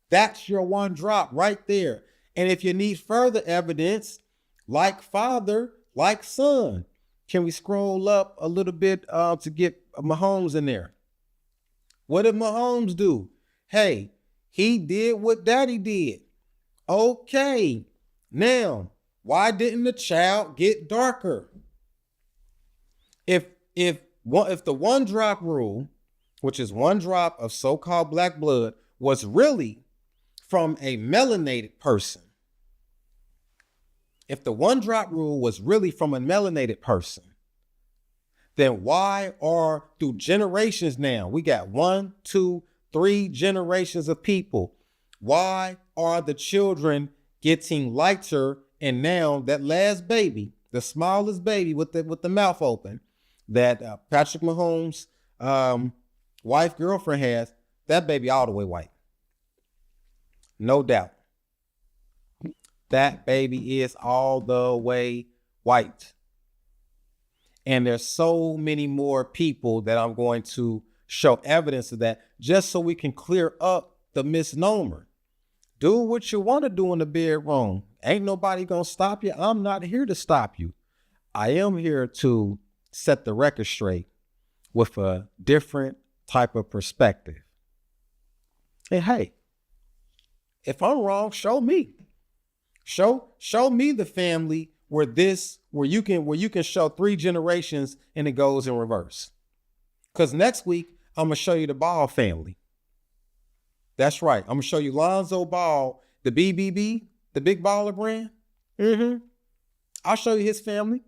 That's your one drop right there. And if you need further evidence, like father, like son, can we scroll up a little bit to get Mahomes in there? What did Mahomes do? Hey, he did what daddy did. Okay, now, why didn't the child get darker? If the one drop rule, which is one drop of so-called black blood, was really from a melanated person, if the one drop rule was really from a melanated person, then why are through generations now, we got 1, 2, 3 generations of people, why are the children getting lighter? And now that last baby, the smallest baby with the mouth open, that Patrick Mahomes' wife, girlfriend has, that baby all the way white. No doubt. That baby is all the way white. And there's so many more people that I'm going to show evidence of that, just so we can clear up the misnomer. Do what you want to do in the bedroom. Ain't nobody gonna stop you. I'm not here to stop you. I am here to set the record straight with a different type of perspective. And hey, if I'm wrong, show me. Show me the family where you can show 3 generations and it goes in reverse. Because next week, I'm gonna show you the Ball family. That's right. I'm gonna show you Lonzo Ball, the BBB, the Big Baller brand. I'll show you his family.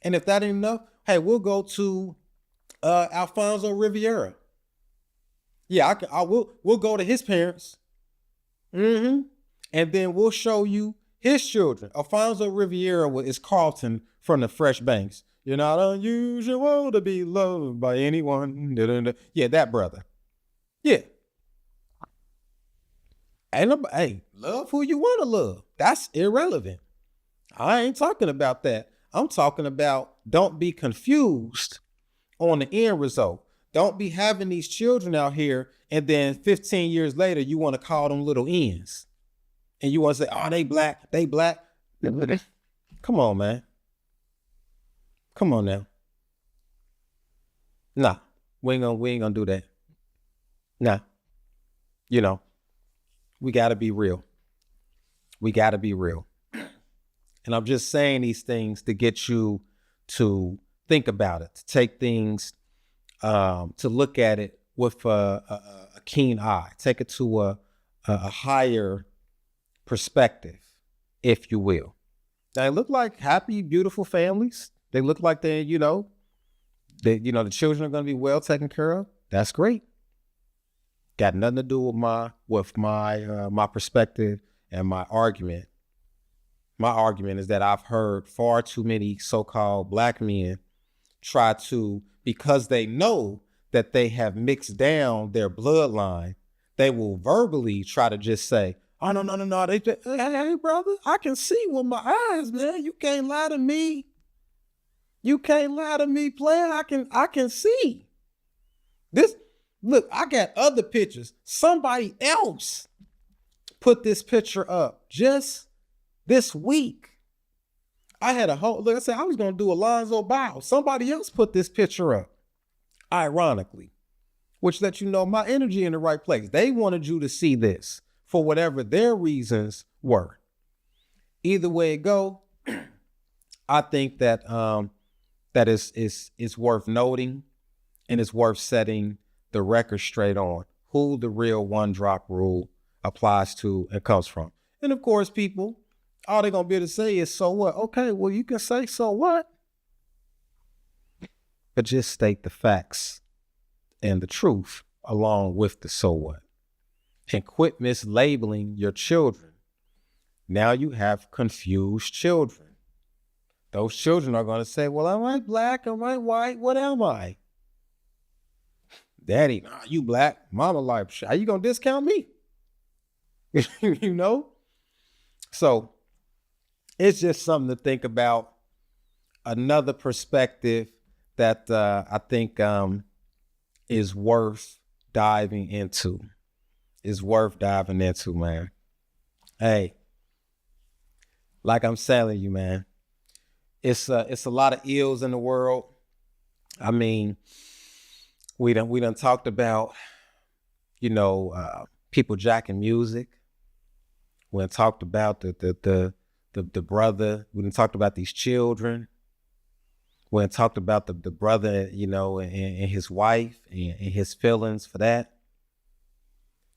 And if that ain't enough, hey, we'll go to Alfonso Riviera. Yeah, we'll go to his parents. And then we'll show you his children. Alfonso Riviera is Carlton from the Fresh Banks. You're not unusual to be loved by anyone. Yeah, that brother. Yeah. Hey, love who you want to love. That's irrelevant. I ain't talking about that. I'm talking about don't be confused on the end result. Don't be having these children out here and then 15 years later, you want to call them little ends. And you want to say, oh, they black. Come on, man. Come on now. Nah, we ain't gonna do that. Nah. You know, we gotta be real. We gotta be real. And I'm just saying these things to get you to think about it, to take things, to look at it with a keen eye, take it to a higher perspective, if you will. They look like happy, beautiful families. They look like the children are going to be well taken care of. That's great. Got nothing to do with my perspective and my argument. My argument is that I've heard far too many so-called black men try to, because they know that they have mixed down their bloodline, they will verbally try to just say, oh, no. Hey, brother, I can see with my eyes, man. You can't lie to me. You can't lie to me, player. I can see. Look, I got other pictures. Somebody else put this picture up just this week. I had I said I was going to do Alonzo Ball. Somebody else put this picture up, ironically. which lets you know my energy in the right place. They wanted you to see this for whatever their reasons were. Either way it go, I think that that is worth noting, and it's worth setting the record straight on who the real one drop rule applies to and comes from. And of course, people, all they're gonna be able to say is, so what? Okay, well, you can say so what? But just state the facts and the truth along with the so what. And quit mislabeling your children. Now you have confused children. Those children are going to say, well, am I black? Am I white? What am I? Daddy, nah, you black. Mama like, how you going to discount me? You know? So it's just something to think about. Another perspective that I think is worth diving into. Man. Hey, like I'm telling you, man, it's a lot of ills in the world. I mean, we done talked about, people jacking music. We done talked about the brother. We done talked about these children. We done talked about the brother, and his wife and his feelings for that.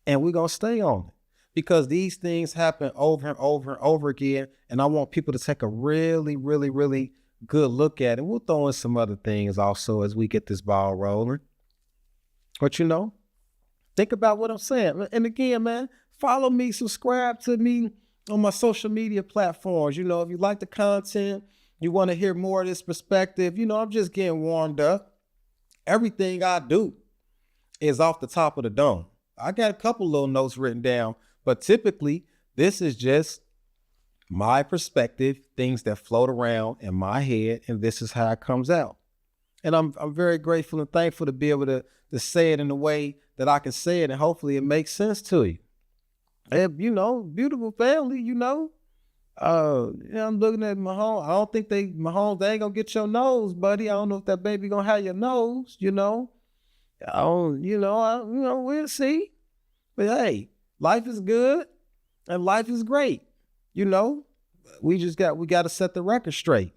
And we're going to stay on it because these things happen over and over and over again. And I want people to take a really, really, really good look at it. We'll throw in some other things also as we get this ball rolling. But, think about what I'm saying. And again, man, follow me, subscribe to me on my social media platforms. If you like the content, you want to hear more of this perspective, I'm just getting warmed up. Everything I do is off the top of the dome. I got a couple little notes written down, but typically this is just my perspective, things that float around in my head, and this is how it comes out. And I'm very grateful and thankful to be able to say it in a way that I can say it, and hopefully it makes sense to you. And, beautiful family, I'm looking at Mahomes. I don't think they ain't gonna get your nose, buddy. I don't know if that baby gonna have your nose, we'll see. But hey, life is good and life is great. We got to set the record straight.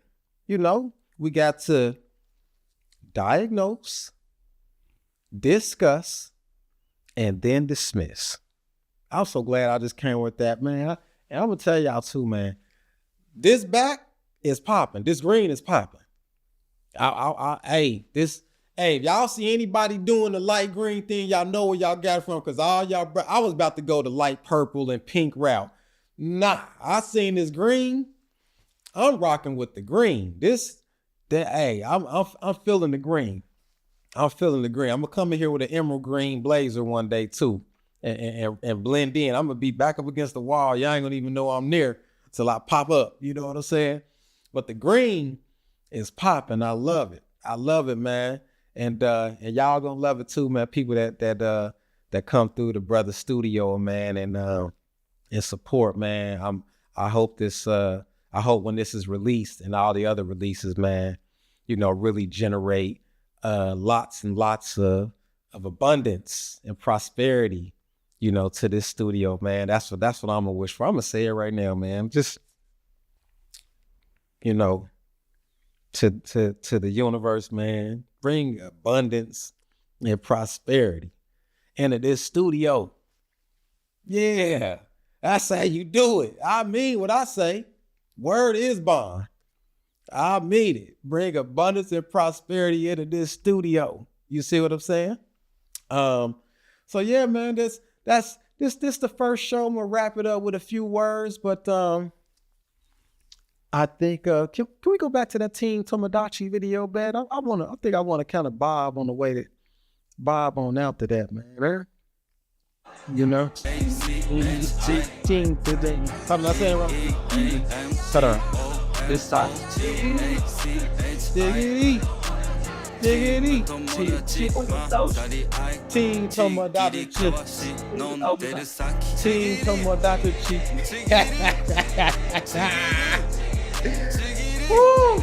We got to diagnose, discuss, and then dismiss. I'm so glad I just came with that, man. And I'm gonna tell y'all too, man. This back is popping. This green is popping. If y'all see anybody doing the light green thing, y'all know where y'all got it from, because all y'all, I was about to go the light purple and pink route. Nah, I seen this green. I'm rocking with the green. I'm feeling the green. I'm gonna come in here with an emerald green blazer one day too, and blend in. I'm gonna be back up against the wall. Y'all ain't gonna even know I'm near till I pop up. You know what I'm saying? But the green is popping. I love it. I love it, man. And y'all gonna love it too, man. People that come through the brother studio, man, and support, man. I hope when this is released and all the other releases, man, really generate lots and lots of abundance and prosperity, to this studio, man. That's what I'm gonna wish for. I'm gonna say it right now, man. Just, to the universe, man, bring abundance and prosperity into this studio. Yeah, that's how you do it. I mean what I say. Word is bond. I mean it. Bring abundance and prosperity into this studio. You see what I'm saying? So yeah, man, this the first show. I'm gonna wrap it up with a few words, but I think can we go back to that Team Tomodachi video, man? I think I want to kind of bob on the way to bob on out to that, man. Team today. I'm not saying wrong. Hold on. This side. Diggity. Team Tomodachi. Team Tomodachi. Woo!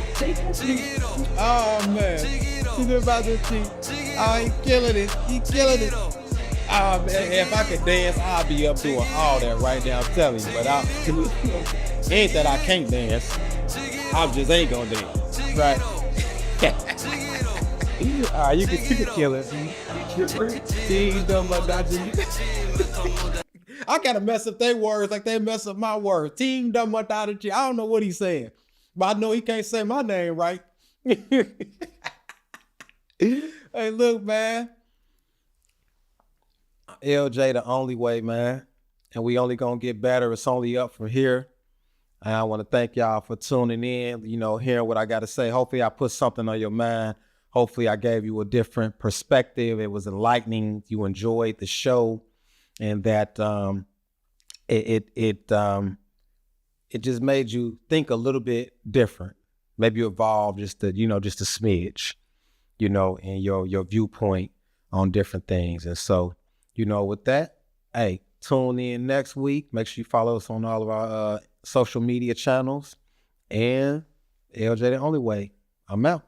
Oh man. She's about to cheat. Oh, he killing it. He killing it. Oh, man, if I could dance, I'd be up doing all that right now, I'm telling you. But ain't that I can't dance. I just ain't gonna dance. Right? All right, you can kill it. I gotta mess up their words like they mess up my words. Team done much out of I don't know what he's saying, but I know he can't say my name right. Hey, look, man. LJ, the only way, man. And we only gonna get better. It's only up from here. And I want to thank y'all for tuning in, hearing what I got to say. Hopefully I put something on your mind. Hopefully I gave you a different perspective. It was enlightening. You enjoyed the show, and that it just made you think a little bit different. Maybe you evolved just a smidge, in your viewpoint on different things. And so, with that, hey, tune in next week. Make sure you follow us on all of our social media channels. And LJ the Only Way. I'm out.